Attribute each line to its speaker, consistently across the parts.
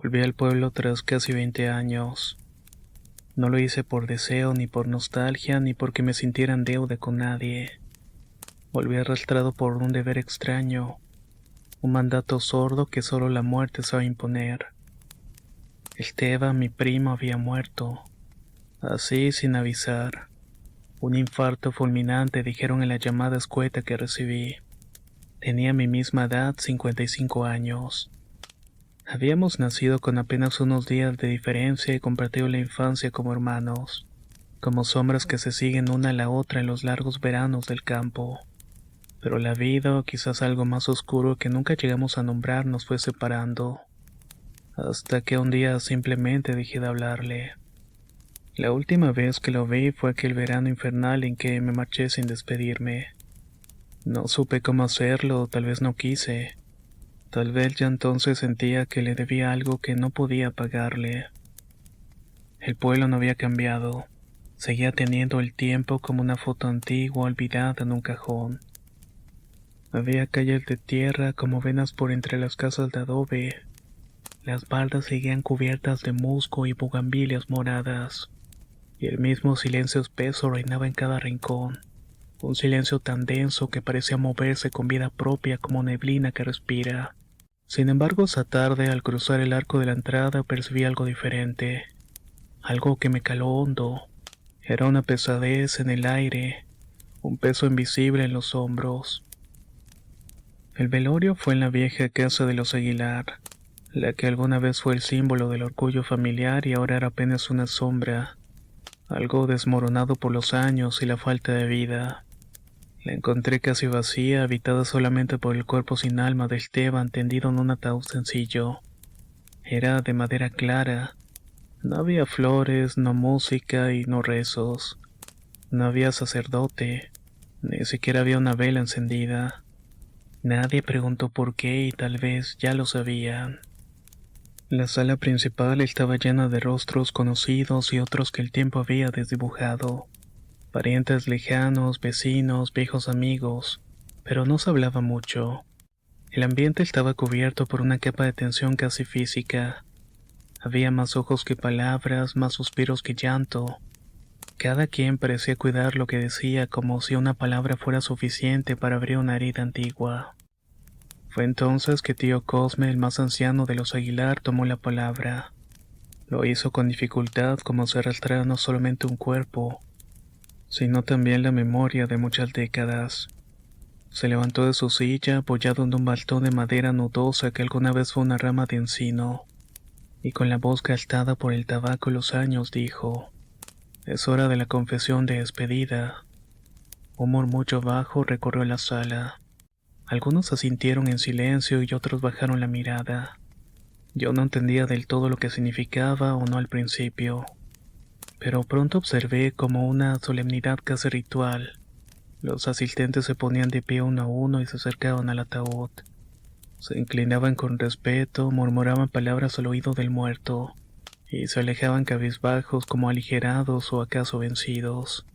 Speaker 1: Volví al pueblo tras casi 20 años. No lo hice por deseo, ni por nostalgia, ni porque me sintiera en deuda con nadie. Volví arrastrado por un deber extraño, un mandato sordo que solo la muerte sabe imponer. Esteban, mi primo, había muerto, así sin avisar. Un infarto fulminante, dijeron en la llamada escueta que recibí. Tenía mi misma edad, 55 años. Habíamos nacido con apenas unos días de diferencia y compartido la infancia como hermanos, como sombras que se siguen una a la otra en los largos veranos del campo. Pero la vida, o quizás algo más oscuro que nunca llegamos a nombrar, nos fue separando, hasta que un día simplemente dejé de hablarle. La última vez que lo vi fue aquel verano infernal en que me marché sin despedirme. No supe cómo hacerlo, o tal vez no quise. Tal vez ya entonces sentía que le debía algo que no podía pagarle. El pueblo no había cambiado. Seguía teniendo el tiempo como una foto antigua olvidada en un cajón. Había calles de tierra como venas por entre las casas de adobe. Las bardas seguían cubiertas de musgo y bugambilias moradas. Y el mismo silencio espeso reinaba en cada rincón. Un silencio tan denso que parecía moverse con vida propia como neblina que respira. Sin embargo, esa tarde, al cruzar el arco de la entrada, percibí algo diferente. Algo que me caló hondo. Era una pesadez en el aire, un peso invisible en los hombros. El velorio fue en la vieja casa de los Aguilar, la que alguna vez fue el símbolo del orgullo familiar y ahora era apenas una sombra, algo desmoronado por los años y la falta de vida. La encontré casi vacía, habitada solamente por el cuerpo sin alma de Esteban tendido en un ataúd sencillo. Era de madera clara. No había flores, no música y no rezos. No había sacerdote, ni siquiera había una vela encendida. Nadie preguntó por qué y tal vez ya lo sabían. La sala principal estaba llena de rostros conocidos y otros que el tiempo había desdibujado. Parientes lejanos, vecinos, viejos amigos, pero no se hablaba mucho. El ambiente estaba cubierto por una capa de tensión casi física. Había más ojos que palabras, más suspiros que llanto. Cada quien parecía cuidar lo que decía como si una palabra fuera suficiente para abrir una herida antigua. Fue entonces que tío Cosme, el más anciano de los Aguilar, tomó la palabra. Lo hizo con dificultad, como si arrastrara no solamente un cuerpo, sino también la memoria de muchas décadas. Se levantó de su silla, apoyado en un bastón de madera nudosa que alguna vez fue una rama de encino, y con la voz gastada por el tabaco y los años dijo: «Es hora de la confesión de despedida». Un murmullo bajo recorrió la sala. Algunos asintieron en silencio y otros bajaron la mirada. Yo no entendía del todo lo que significaba o no al principio, pero pronto observé como una solemnidad casi ritual. Los asistentes se ponían de pie uno a uno y se acercaban al ataúd. Se inclinaban con respeto, murmuraban palabras al oído del muerto, y se alejaban cabizbajos como aligerados o acaso vencidos.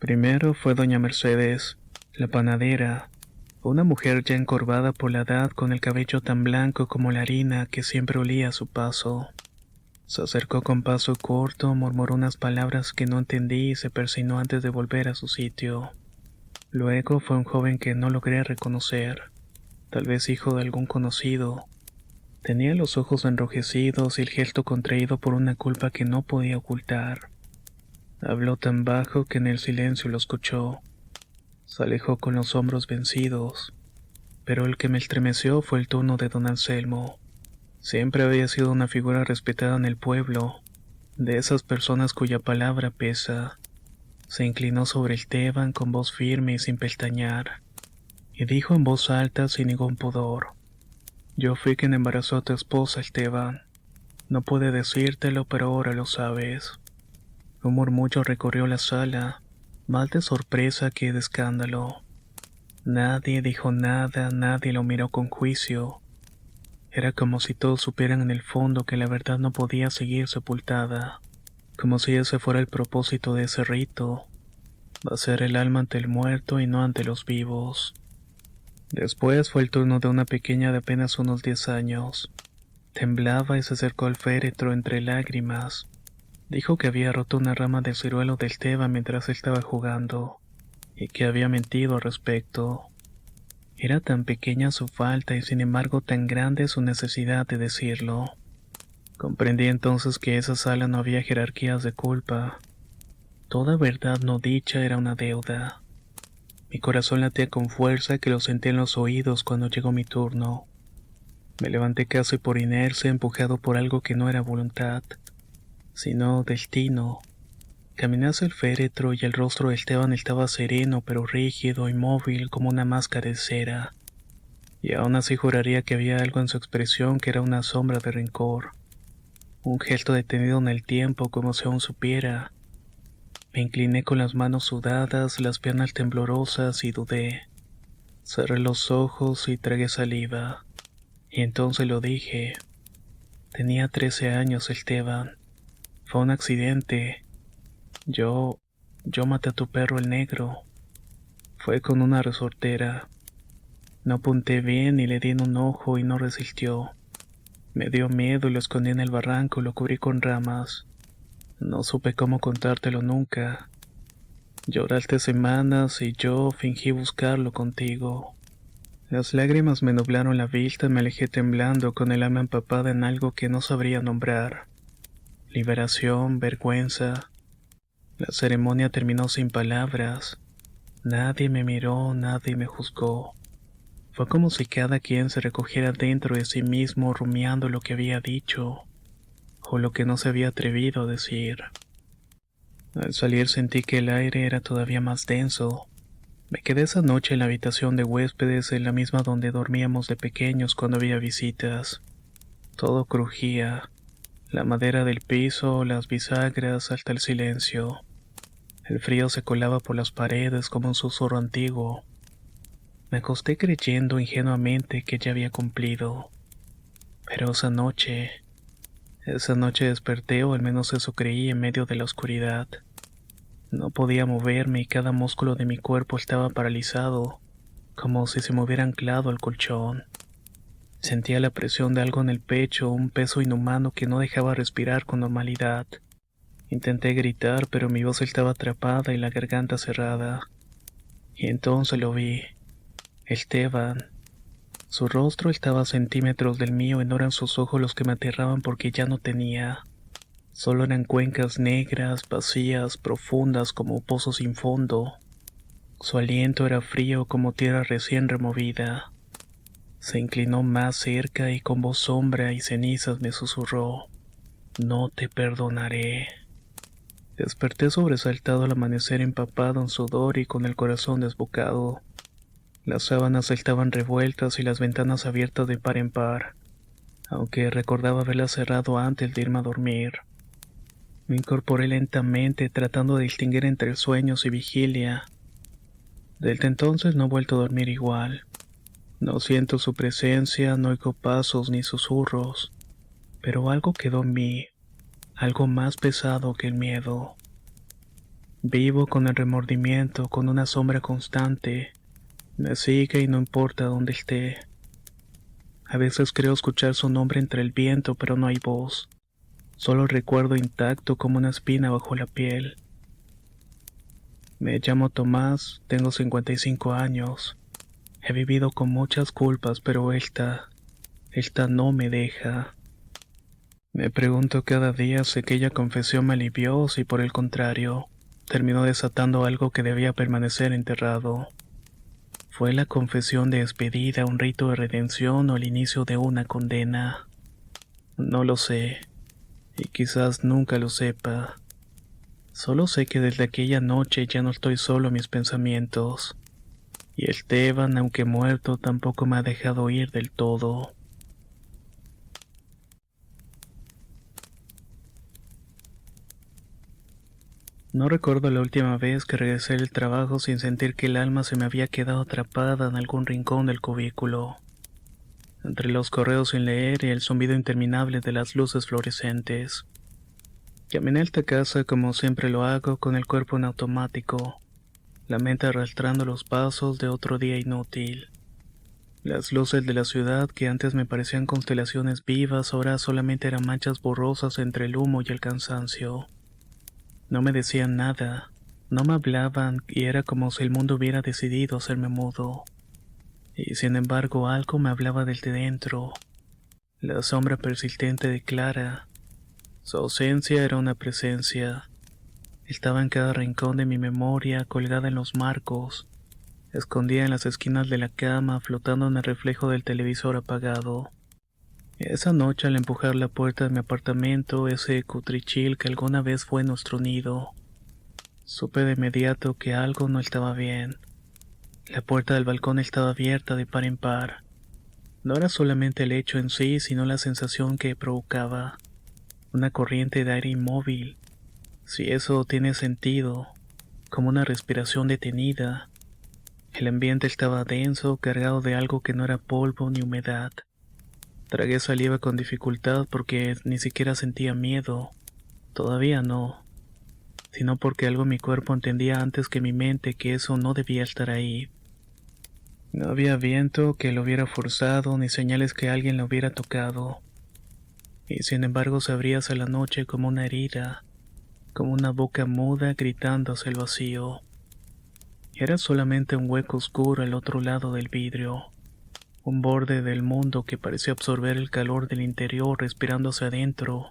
Speaker 1: Primero fue doña Mercedes, la panadera, una mujer ya encorvada por la edad con el cabello tan blanco como la harina que siempre olía a su paso. Se acercó con paso corto, murmuró unas palabras que no entendí y se persignó antes de volver a su sitio. Luego fue un joven que no logré reconocer, tal vez hijo de algún conocido. Tenía los ojos enrojecidos y el gesto contraído por una culpa que no podía ocultar. Habló tan bajo que en el silencio lo escuchó. Se alejó con los hombros vencidos, pero el que me estremeció fue el tono de don Anselmo. Siempre había sido una figura respetada en el pueblo, de esas personas cuya palabra pesa. Se inclinó sobre Esteban con voz firme y sin pestañear, y dijo en voz alta sin ningún pudor: «Yo fui quien embarazó a tu esposa, Esteban. No pude decírtelo, pero ahora lo sabes». Un murmullo recorrió la sala, más de sorpresa que de escándalo. Nadie dijo nada, nadie lo miró con juicio. Era como si todos supieran en el fondo que la verdad no podía seguir sepultada, como si ese fuera el propósito de ese rito, vaciar el alma ante el muerto y no ante los vivos. Después fue el turno de una pequeña de apenas unos 10 años. Temblaba y se acercó al féretro entre lágrimas. Dijo que había roto una rama del ciruelo del Esteban mientras estaba jugando, y que había mentido al respecto. Era tan pequeña su falta y sin embargo tan grande su necesidad de decirlo. Comprendí entonces que en esa sala no había jerarquías de culpa. Toda verdad no dicha era una deuda. Mi corazón latía con fuerza que lo sentí en los oídos cuando llegó mi turno. Me levanté casi por inercia, empujado por algo que no era voluntad, sino destino. Caminé hacia el féretro y el rostro de Esteban estaba sereno pero rígido y móvil como una máscara de cera. Y aún así juraría que había algo en su expresión que era una sombra de rencor. Un gesto detenido en el tiempo como si aún supiera. Me incliné con las manos sudadas, las piernas temblorosas y dudé. Cerré los ojos y tragué saliva. Y entonces lo dije. Tenía 13 años, Esteban. Fue un accidente. Yo... yo maté a tu perro el negro. Fue con una resortera. No apunté bien y le di en un ojo y no resistió. Me dio miedo y lo escondí en el barranco y lo cubrí con ramas. No supe cómo contártelo nunca. Lloraste semanas y yo fingí buscarlo contigo. Las lágrimas me nublaron la vista y me alejé temblando con el alma empapada en algo que no sabría nombrar. Liberación, vergüenza. La ceremonia terminó sin palabras. Nadie me miró, nadie me juzgó. Fue como si cada quien se recogiera dentro de sí mismo rumiando lo que había dicho, o lo que no se había atrevido a decir. Al salir sentí que el aire era todavía más denso. Me quedé esa noche en la habitación de huéspedes, en la misma donde dormíamos de pequeños cuando había visitas. Todo crujía, la madera del piso, las bisagras, hasta el silencio. El frío se colaba por las paredes como un susurro antiguo. Me acosté creyendo ingenuamente que ya había cumplido. Pero esa noche desperté, o al menos eso creí, en medio de la oscuridad. No podía moverme y cada músculo de mi cuerpo estaba paralizado, como si se me hubiera anclado al colchón. Sentía la presión de algo en el pecho, un peso inhumano que no dejaba respirar con normalidad. Intenté gritar, pero mi voz estaba atrapada y la garganta cerrada. Y entonces lo vi. Esteban. Su rostro estaba a centímetros del mío y no eran sus ojos los que me aterraban porque ya no tenía. Solo eran cuencas negras, vacías, profundas como pozos sin fondo. Su aliento era frío como tierra recién removida. Se inclinó más cerca y con voz sombra y cenizas me susurró: No te perdonaré. Desperté sobresaltado al amanecer, empapado en sudor y con el corazón desbocado. Las sábanas estaban revueltas y las ventanas abiertas de par en par, aunque recordaba haberlas cerrado antes de irme a dormir. Me incorporé lentamente, tratando de distinguir entre sueños y vigilia. Desde entonces no he vuelto a dormir igual. No siento su presencia, no oigo pasos ni susurros, pero algo quedó en mí, algo más pesado que el miedo. Vivo con el remordimiento, con una sombra constante. Me sigue y no importa dónde esté. A veces creo escuchar su nombre entre el viento, pero no hay voz. Solo recuerdo intacto como una espina bajo la piel. Me llamo Tomás, tengo 55 años. He vivido con muchas culpas, pero esta no me deja. Me pregunto cada día si aquella confesión me alivió o si por el contrario, terminó desatando algo que debía permanecer enterrado. ¿Fue la confesión de despedida un rito de redención o el inicio de una condena? No lo sé, y quizás nunca lo sepa. Solo sé que desde aquella noche ya no estoy solo en mis pensamientos, y Esteban, aunque muerto, tampoco me ha dejado ir del todo. No recuerdo la última vez que regresé del trabajo sin sentir que el alma se me había quedado atrapada en algún rincón del cubículo, entre los correos sin leer y el zumbido interminable de las luces fluorescentes. Caminé a esta casa como siempre lo hago, con el cuerpo en automático, la mente arrastrando los pasos de otro día inútil. Las luces de la ciudad, que antes me parecían constelaciones vivas, ahora solamente eran manchas borrosas entre el humo y el cansancio. No me decían nada, no me hablaban y era como si el mundo hubiera decidido hacerme mudo. Y sin embargo algo me hablaba desde dentro, la sombra persistente de Clara. Su ausencia era una presencia. Estaba en cada rincón de mi memoria, colgada en los marcos, escondida en las esquinas de la cama, flotando en el reflejo del televisor apagado. Esa noche, al empujar la puerta de mi apartamento, ese cutrichil que alguna vez fue nuestro nido, supe de inmediato que algo no estaba bien. La puerta del balcón estaba abierta de par en par. No era solamente el hecho en sí, sino la sensación que provocaba. Una corriente de aire inmóvil, si eso tiene sentido, como una respiración detenida. El ambiente estaba denso, cargado de algo que no era polvo ni humedad. Tragué saliva con dificultad porque ni siquiera sentía miedo. Todavía no. Sino porque algo en mi cuerpo entendía antes que mi mente que eso no debía estar ahí. No había viento que lo hubiera forzado, ni señales que alguien lo hubiera tocado. Y sin embargo se abría hacia la noche como una herida, como una boca muda gritando hacia el vacío. Era solamente un hueco oscuro al otro lado del vidrio, un borde del mundo que parecía absorber el calor del interior respirando hacia adentro,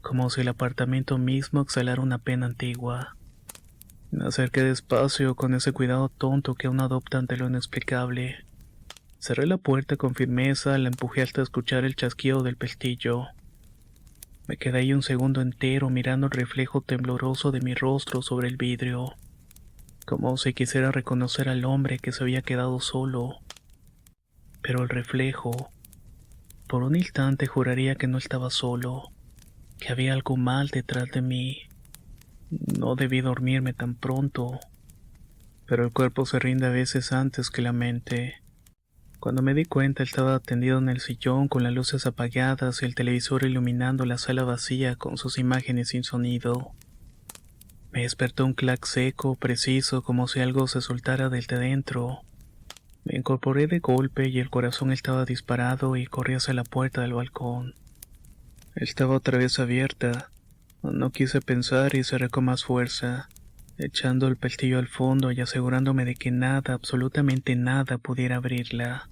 Speaker 1: como si el apartamento mismo exhalara una pena antigua. Me acerqué despacio con ese cuidado tonto que uno adopta ante lo inexplicable. Cerré la puerta con firmeza, la empujé hasta escuchar el chasquido del pestillo. Me quedé ahí un segundo entero mirando el reflejo tembloroso de mi rostro sobre el vidrio, como si quisiera reconocer al hombre que se había quedado solo. Pero el reflejo, por un instante juraría que no estaba solo, que había algo mal detrás de mí. No debí dormirme tan pronto, pero el cuerpo se rinde a veces antes que la mente. Cuando me di cuenta estaba tendido en el sillón con las luces apagadas y el televisor iluminando la sala vacía con sus imágenes sin sonido. Me despertó un clac seco, preciso, como si algo se soltara desde dentro. Me incorporé de golpe y el corazón estaba disparado y corrí hacia la puerta del balcón. Estaba otra vez abierta. No quise pensar y cerré con más fuerza, echando el pestillo al fondo y asegurándome de que nada, absolutamente nada, pudiera abrirla.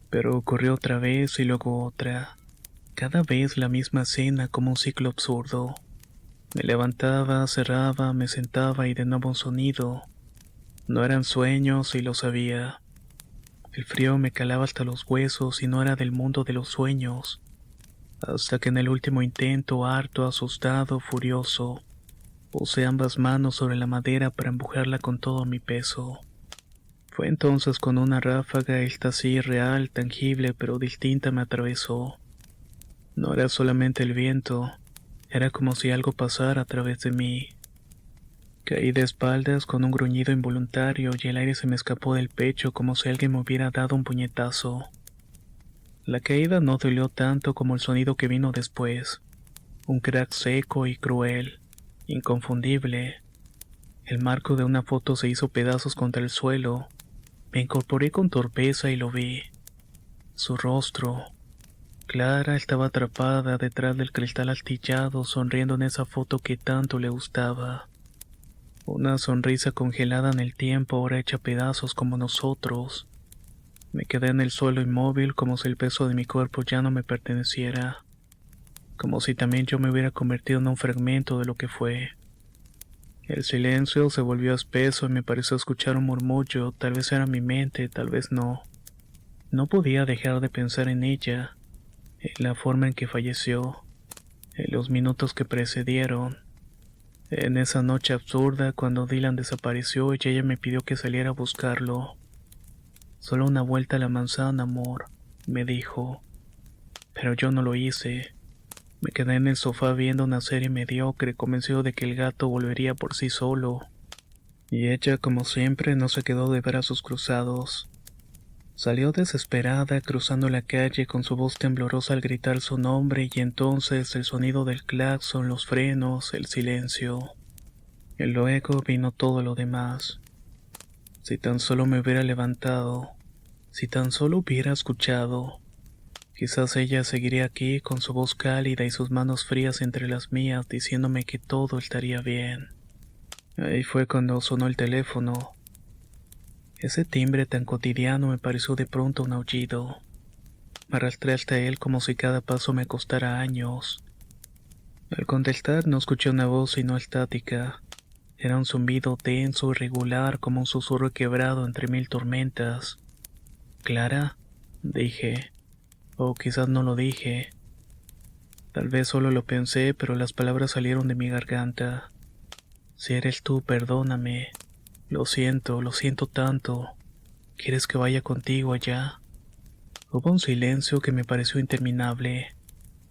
Speaker 1: Pero ocurrió otra vez y luego otra. Cada vez la misma escena como un ciclo absurdo. Me levantaba, cerraba, me sentaba y de nuevo un sonido. No eran sueños y lo sabía. El frío me calaba hasta los huesos y no era del mundo de los sueños. Hasta que en el último intento, harto, asustado, furioso, puse ambas manos sobre la madera para empujarla con todo mi peso. Fue entonces cuando una ráfaga, esta sí real, tangible pero distinta, me atravesó. No era solamente el viento, era como si algo pasara a través de mí. Caí de espaldas con un gruñido involuntario y el aire se me escapó del pecho como si alguien me hubiera dado un puñetazo. La caída no dolió tanto como el sonido que vino después, un crack seco y cruel, inconfundible. El marco de una foto se hizo pedazos contra el suelo. Me incorporé con torpeza y lo vi. Su rostro. Clara estaba atrapada detrás del cristal astillado, sonriendo en esa foto que tanto le gustaba. Una sonrisa congelada en el tiempo, ahora hecha pedazos como nosotros. Me quedé en el suelo inmóvil como si el peso de mi cuerpo ya no me perteneciera. Como si también yo me hubiera convertido en un fragmento de lo que fue. El silencio se volvió espeso y me pareció escuchar un murmullo, tal vez era mi mente, tal vez no. No podía dejar de pensar en ella, en la forma en que falleció, en los minutos que precedieron, en esa noche absurda cuando Dylan desapareció y ella me pidió que saliera a buscarlo. Solo una vuelta a la manzana, amor, me dijo. Pero yo no lo hice. Me quedé en el sofá viendo una serie mediocre, convencido de que el gato volvería por sí solo. Y ella, como siempre, no se quedó de brazos cruzados. Salió desesperada, cruzando la calle con su voz temblorosa al gritar su nombre, y entonces el sonido del claxon, los frenos, el silencio. Y luego vino todo lo demás. Si tan solo me hubiera levantado, Si tan solo hubiera escuchado, quizás ella seguiría aquí con su voz cálida y sus manos frías entre las mías diciéndome que todo estaría bien. Ahí fue cuando sonó el teléfono. Ese timbre tan cotidiano me pareció de pronto un aullido. Me arrastré hasta él como si cada paso me costara años. Al contestar no escuché una voz sino estática. Era un zumbido denso y regular como un susurro quebrado entre mil tormentas. ¿Clara? Dije. O quizás no lo dije. Tal vez solo lo pensé, pero las palabras salieron de mi garganta. Si eres tú, perdóname. Lo siento tanto. ¿Quieres que vaya contigo allá? Hubo un silencio que me pareció interminable,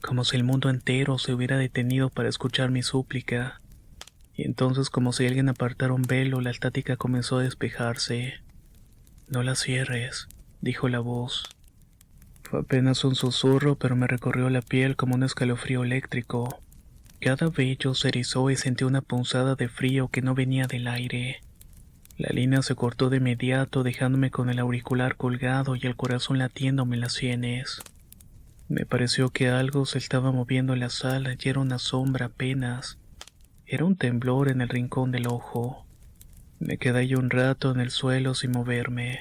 Speaker 1: como si el mundo entero se hubiera detenido para escuchar mi súplica. Y entonces, como si alguien apartara un velo, la estática comenzó a despejarse. No la cierres, dijo la voz. Fue apenas un susurro, pero me recorrió la piel como un escalofrío eléctrico. Cada vello se erizó y sentí una punzada de frío que no venía del aire. La línea se cortó de inmediato, dejándome con el auricular colgado y el corazón latiéndome en las sienes. Me pareció que algo se estaba moviendo en la sala y era una sombra apenas. Era un temblor en el rincón del ojo. Me quedé ahí un rato en el suelo sin moverme.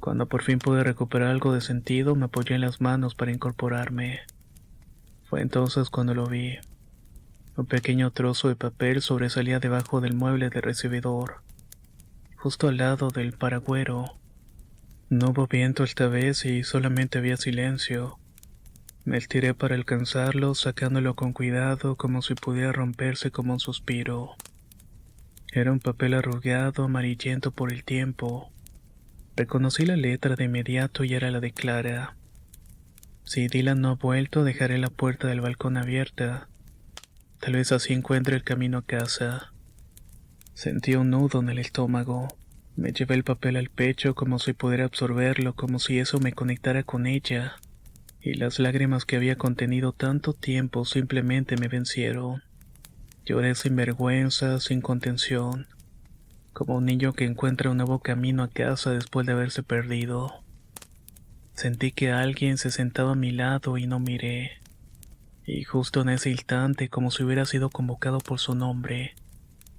Speaker 1: Cuando por fin pude recuperar algo de sentido, me apoyé en las manos para incorporarme. Fue entonces cuando lo vi. Un pequeño trozo de papel sobresalía debajo del mueble de recibidor, justo al lado del paragüero. No hubo viento esta vez y solamente había silencio. Me estiré para alcanzarlo, sacándolo con cuidado como si pudiera romperse como un suspiro. Era un papel arrugado, amarillento por el tiempo. Reconocí la letra de inmediato y era la de Clara. Si Dylan no ha vuelto, dejaré la puerta del balcón abierta. Tal vez así encuentre el camino a casa. Sentí un nudo en el estómago. Me llevé el papel al pecho como si pudiera absorberlo, como si eso me conectara con ella. Y las lágrimas que había contenido tanto tiempo simplemente me vencieron. Lloré sin vergüenza, sin contención, como un niño que encuentra un nuevo camino a casa después de haberse perdido. Sentí que alguien se sentaba a mi lado y no miré. Y justo en ese instante, como si hubiera sido convocado por su nombre,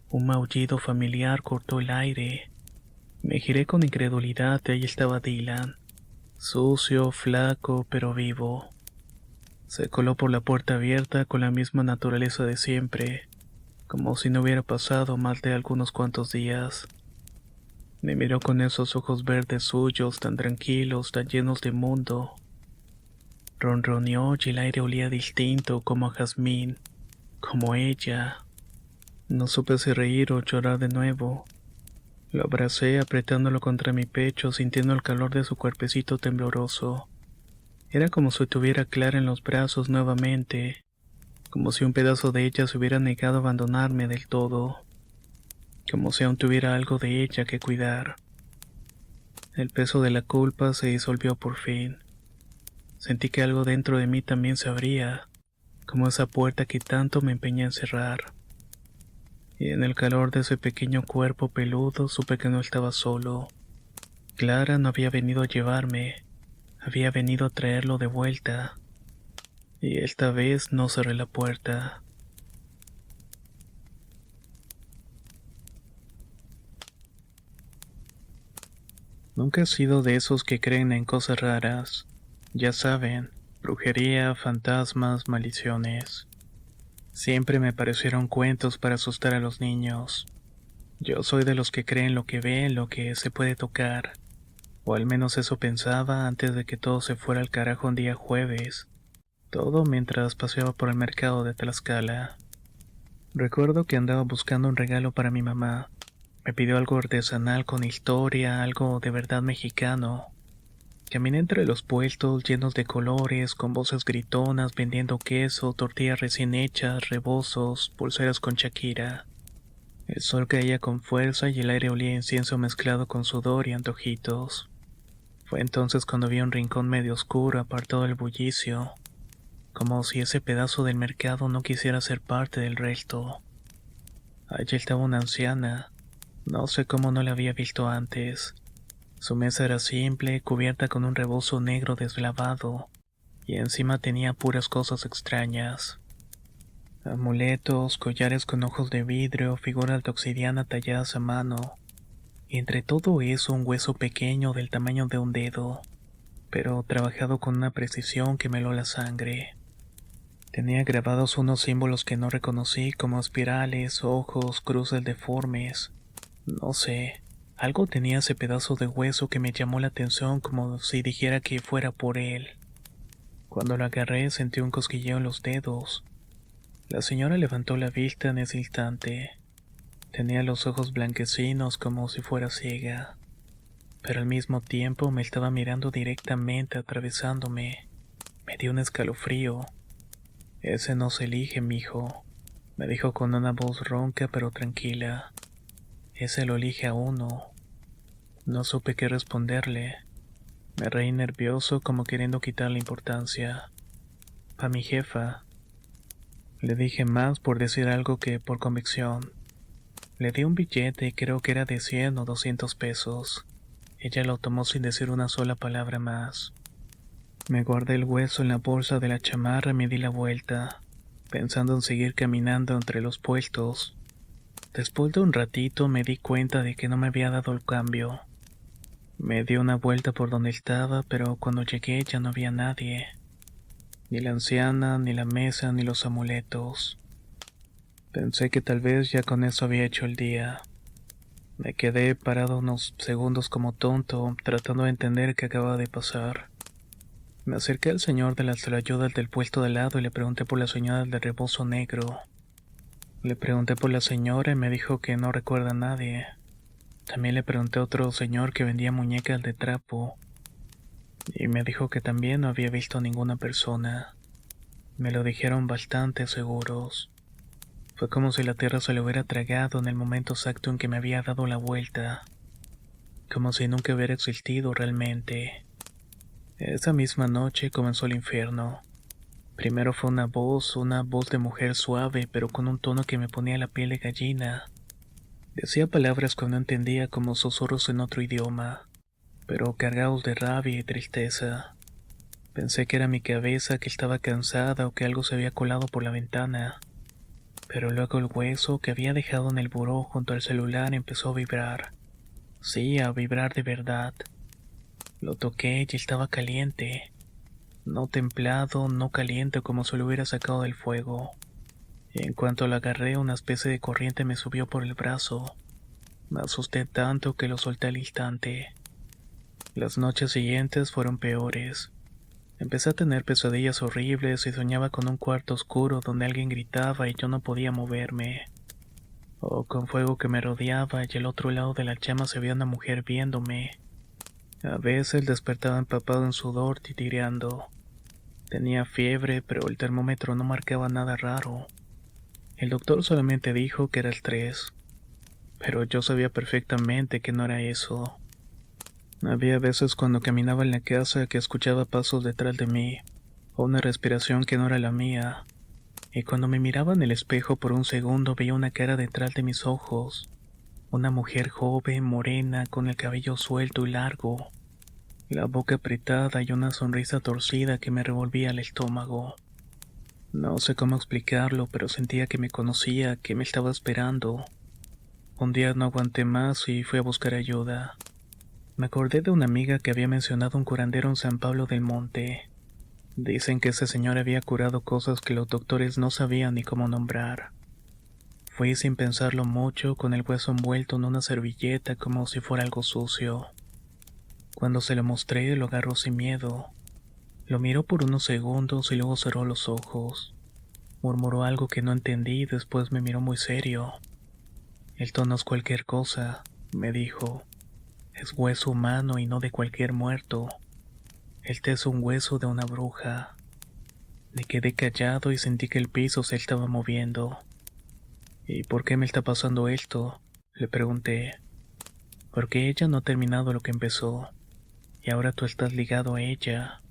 Speaker 1: un maullido familiar cortó el aire. Me giré con incredulidad y ahí estaba Dylan, sucio, flaco, pero vivo. Se coló por la puerta abierta con la misma naturaleza de siempre, como si no hubiera pasado más de algunos cuantos días. Me miró con esos ojos verdes suyos, tan tranquilos, tan llenos de mundo. Ronroneó y el aire olía distinto, como a jazmín, como ella. No supe si reír o llorar de nuevo. Lo abracé apretándolo contra mi pecho, sintiendo el calor de su cuerpecito tembloroso. Era como si tuviera Clara en los brazos nuevamente, como si un pedazo de ella se hubiera negado a abandonarme del todo, como si aún tuviera algo de ella que cuidar. El peso de la culpa se disolvió por fin. Sentí que algo dentro de mí también se abría, como esa puerta que tanto me empeñé en cerrar. Y en el calor de ese pequeño cuerpo peludo supe que no estaba solo. Clara no había venido a llevarme, había venido a traerlo de vuelta. Y esta vez no cerré la puerta. Nunca he sido de esos que creen en cosas raras. Ya saben, brujería, fantasmas, maldiciones. Siempre me parecieron cuentos para asustar a los niños. Yo soy de los que creen lo que ven, lo que se puede tocar. O al menos eso pensaba antes de que todo se fuera al carajo un día jueves. Todo mientras paseaba por el mercado de Tlaxcala. Recuerdo que andaba buscando un regalo para mi mamá. Me pidió algo artesanal con historia, algo de verdad mexicano. Caminé entre los puestos llenos de colores, con voces gritonas vendiendo queso, tortillas recién hechas, rebozos, pulseras con Shakira. El sol caía con fuerza y el aire olía a incienso mezclado con sudor y antojitos. Fue entonces cuando vi un rincón medio oscuro apartado del bullicio, como si ese pedazo del mercado no quisiera ser parte del resto. Allí estaba una anciana. No sé cómo no la había visto antes. Su mesa era simple, cubierta con un rebozo negro deslavado, y encima tenía puras cosas extrañas. Amuletos, collares con ojos de vidrio, figuras de obsidiana talladas a mano, y entre todo eso un hueso pequeño del tamaño de un dedo, pero trabajado con una precisión que me heló la sangre. Tenía grabados unos símbolos que no reconocí como espirales, ojos, cruces deformes. No sé, algo tenía ese pedazo de hueso que me llamó la atención como si dijera que fuera por él. Cuando lo agarré sentí un cosquilleo en los dedos. La señora levantó la vista en ese instante. Tenía los ojos blanquecinos como si fuera ciega, pero al mismo tiempo me estaba mirando directamente atravesándome. Me dio un escalofrío. Ese no se elige, mijo, me dijo con una voz ronca pero tranquila. Ese lo elige a uno. No supe qué responderle. Me reí nervioso como queriendo quitarle importancia. A mi jefa. Le dije más por decir algo que por convicción. Le di un billete, creo que era de 100 o 200 pesos. Ella lo tomó sin decir una sola palabra más. Me guardé el hueso en la bolsa de la chamarra y me di la vuelta, pensando en seguir caminando entre los puestos. Después de un ratito me di cuenta de que no me había dado el cambio. Me di una vuelta por donde estaba, pero cuando llegué ya no había nadie. Ni la anciana, ni la mesa, ni los amuletos. Pensé que tal vez ya con eso había hecho el día. Me quedé parado unos segundos como tonto, tratando de entender qué acababa de pasar. Me acerqué al señor de las ayudas del puesto de al lado y le pregunté por la señora del rebozo negro. Le pregunté por la señora y me dijo que no recuerda a nadie. También le pregunté a otro señor que vendía muñecas de trapo y me dijo que también no había visto ninguna persona. Me lo dijeron bastante seguros. Fue como si la tierra se lo hubiera tragado en el momento exacto en que me había dado la vuelta, como si nunca hubiera existido realmente. Esa misma noche comenzó el infierno. Primero fue una voz de mujer suave, pero con un tono que me ponía la piel de gallina. Decía palabras que no entendía como susurros en otro idioma, pero cargados de rabia y tristeza. Pensé que era mi cabeza que estaba cansada o que algo se había colado por la ventana. Pero luego el hueso que había dejado en el buró junto al celular empezó a vibrar. Sí, a vibrar de verdad. Lo toqué y estaba caliente. No templado, no caliente como si lo hubiera sacado del fuego. Y en cuanto lo agarré, una especie de corriente me subió por el brazo. Me asusté tanto que lo solté al instante. Las noches siguientes fueron peores. Empecé a tener pesadillas horribles y soñaba con un cuarto oscuro donde alguien gritaba y yo no podía moverme. O con fuego que me rodeaba y al otro lado de la llama se veía una mujer viéndome. A veces despertaba empapado en sudor, titireando. Tenía fiebre, pero el termómetro no marcaba nada raro. El doctor solamente dijo que era estrés, pero yo sabía perfectamente que no era eso. Había veces cuando caminaba en la casa que escuchaba pasos detrás de mí, o una respiración que no era la mía, y cuando me miraba en el espejo por un segundo veía una cara detrás de mis ojos, una mujer joven, morena, con el cabello suelto y largo, la boca apretada y una sonrisa torcida que me revolvía el estómago. No sé cómo explicarlo, pero sentía que me conocía, que me estaba esperando. Un día no aguanté más y fui a buscar ayuda. Me acordé de una amiga que había mencionado un curandero en San Pablo del Monte. Dicen que ese señor había curado cosas que los doctores no sabían ni cómo nombrar. Fui sin pensarlo mucho, con el hueso envuelto en una servilleta como si fuera algo sucio. Cuando se lo mostré, lo agarró sin miedo. Lo miró por unos segundos y luego cerró los ojos. Murmuró algo que no entendí y después me miró muy serio. Esto no es cualquier cosa, me dijo. Es hueso humano y no de cualquier muerto. Este es un hueso de una bruja. Me quedé callado y sentí que el piso se estaba moviendo. ¿Y por qué me está pasando esto?, le pregunté. Porque ella no ha terminado lo que empezó, y ahora tú estás ligado a ella.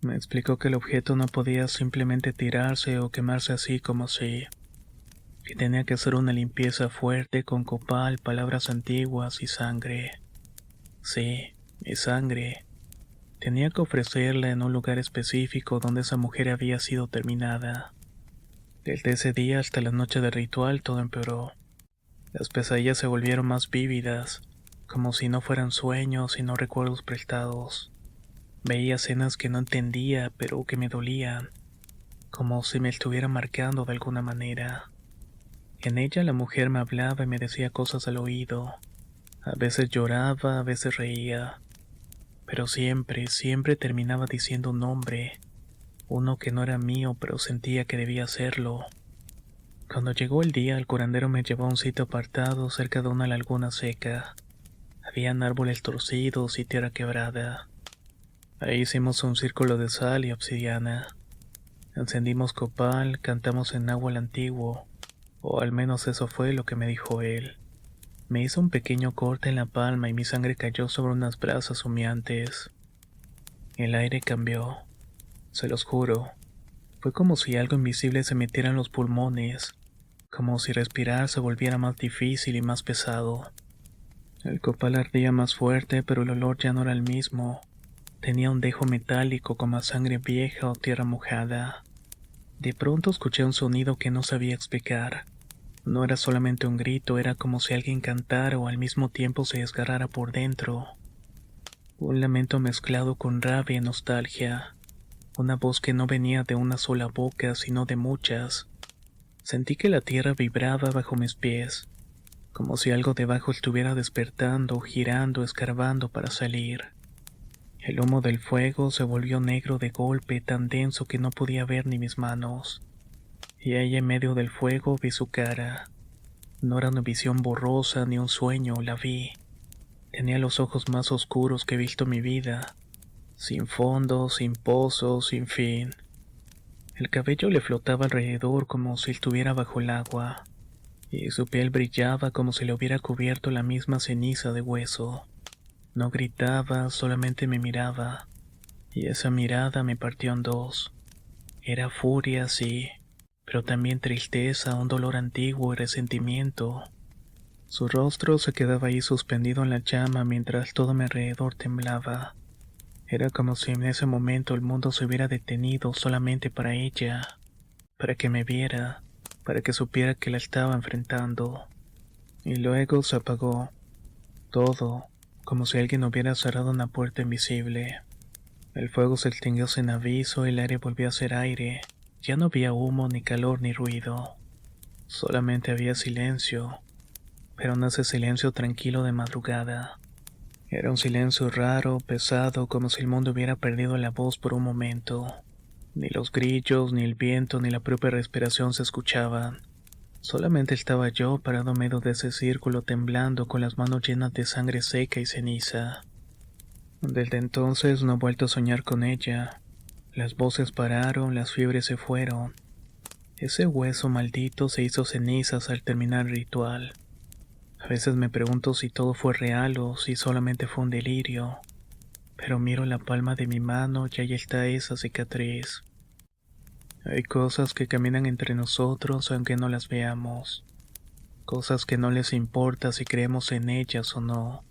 Speaker 1: Me explicó que el objeto no podía simplemente tirarse o quemarse así como así, que tenía que hacer una limpieza fuerte con copal, palabras antiguas y sangre. Sí, mi sangre. Tenía que ofrecerla en un lugar específico donde esa mujer había sido terminada. Desde ese día hasta la noche del ritual todo empeoró. Las pesadillas se volvieron más vívidas, como si no fueran sueños sino recuerdos prestados. Veía escenas que no entendía, pero que me dolían, como si me estuviera marcando de alguna manera. En ella la mujer me hablaba y me decía cosas al oído. A veces lloraba, a veces reía, pero siempre terminaba diciendo un nombre, uno que no era mío, pero sentía que debía serlo. Cuando llegó el día, el curandero me llevó a un sitio apartado cerca de una laguna seca. Habían árboles torcidos y tierra quebrada. Ahí hicimos un círculo de sal y obsidiana. Encendimos copal, cantamos en náhuatl antiguo, o al menos eso fue lo que me dijo él. Me hizo un pequeño corte en la palma y mi sangre cayó sobre unas brasas humeantes. El aire cambió, se los juro. Fue como si algo invisible se metiera en los pulmones, como si respirar se volviera más difícil y más pesado. El copal ardía más fuerte, pero el olor ya no era el mismo. Tenía un dejo metálico como a sangre vieja o tierra mojada. De pronto escuché un sonido que no sabía explicar. No era solamente un grito, era como si alguien cantara o al mismo tiempo se desgarrara por dentro. Un lamento mezclado con rabia y nostalgia. Una voz que no venía de una sola boca, sino de muchas. Sentí que la tierra vibraba bajo mis pies, como si algo debajo estuviera despertando, girando, escarbando para salir. El humo del fuego se volvió negro de golpe, tan denso que no podía ver ni mis manos. Y ahí en medio del fuego vi su cara. No era una visión borrosa ni un sueño, la vi. Tenía los ojos más oscuros que he visto en mi vida, sin fondo, sin pozo, sin fin. El cabello le flotaba alrededor como si estuviera bajo el agua, y su piel brillaba como si le hubiera cubierto la misma ceniza de hueso. No gritaba, solamente me miraba, y esa mirada me partió en dos. Era furia, sí, pero también tristeza, un dolor antiguo y resentimiento. Su rostro se quedaba ahí suspendido en la llama mientras todo a mi alrededor temblaba. Era como si en ese momento el mundo se hubiera detenido solamente para ella, para que me viera, para que supiera que la estaba enfrentando. Y luego se apagó todo, como si alguien hubiera cerrado una puerta invisible. El fuego se extinguió sin aviso y el aire volvió a ser aire. Ya no había humo, ni calor, ni ruido. Solamente había silencio, pero no ese silencio tranquilo de madrugada. Era un silencio raro, pesado, como si el mundo hubiera perdido la voz por un momento. Ni los grillos, ni el viento, ni la propia respiración se escuchaban. Solamente estaba yo parado en medio de ese círculo temblando con las manos llenas de sangre seca y ceniza. Desde entonces no he vuelto a soñar con ella. Las voces pararon, las fiebres se fueron. Ese hueso maldito se hizo cenizas al terminar el ritual. A veces me pregunto si todo fue real o si solamente fue un delirio, pero miro la palma de mi mano y ahí está esa cicatriz. Hay cosas que caminan entre nosotros aunque no las veamos, cosas que no les importa si creemos en ellas o no.